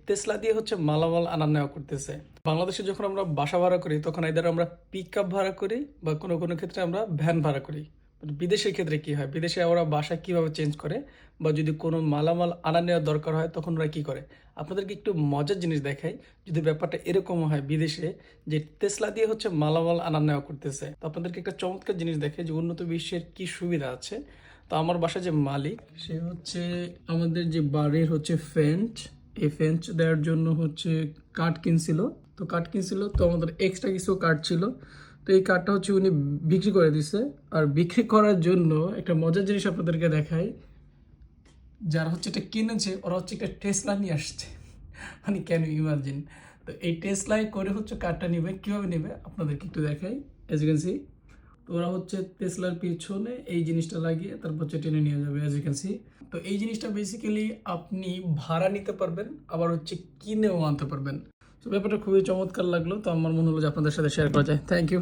Tesla দিয়ে হচ্ছে মালামাল আনা নেওয়া করতেছে। বাংলাদেশে যখন আমরা বাসা ভাড়া করি তখন এদের আমরা পিক আপ ভাড়া করি বা কোনো কোনো ক্ষেত্রে আমরা ভ্যান ভাড়া করি। বিদেশের ক্ষেত্রে কি হয়, বিদেশে ওরা বাসা কিভাবে চেঞ্জ করে বা যদি কোনো মালামাল আনা নেওয়ার দরকার হয় তখন ওরা কি করে, আপনাদেরকে একটু মজার জিনিস দেখাই। যদি ব্যাপারটা এরকম হয় বিদেশে যে টেসলা দিয়ে হচ্ছে মালামাল আনা নেওয়া করতেছে, তো আপনাদেরকে একটা চমৎকার জিনিস দেখে যে উন্নত বিশ্বের কি সুবিধা আছে। তো আমার বাসায় যে মালিক, সে হচ্ছে আমাদের যে বাড়ির হচ্ছে ফেন্ট, এই ফেন্ট দেওয়ার জন্য হচ্ছে কাঠ কিনছিল। তো আমাদের এক্সট্রা কিছু কাঠ ছিল, তো এই কাঠটা হচ্ছে উনি বিক্রি করে দিছে। আর বিক্রি করার জন্য একটা মজার জিনিস আপনাদেরকে দেখাই, যারা হচ্ছে এটা কিনেছে ওরা হচ্ছে একটা টেসলা নিয়ে আসছে। মানে ক্যান ইউ ইমাজিন। তো এই টেসলায় করে হচ্ছে কারটা নেবে, কীভাবে নেবে আপনাদেরকে একটু দেখাই। অ্যাজ ইউ ক্যান সি, তো ওরা হচ্ছে টেসলার পিছনে এই জিনিসটা লাগিয়ে তারপর হচ্ছে টেনে নিয়ে যাবে, অ্যাজ ইউ ক্যান সি। তো এই জিনিসটা বেসিক্যালি আপনি ভাড়া নিতে পারবেন, আবার হচ্ছে কিনেও আনতে পারবেন। তো ব্যাপারটা খুবই চমৎকার লাগলো, তো আমার মনে হলো যে আপনাদের সাথে শেয়ার করা যায়। Thank you.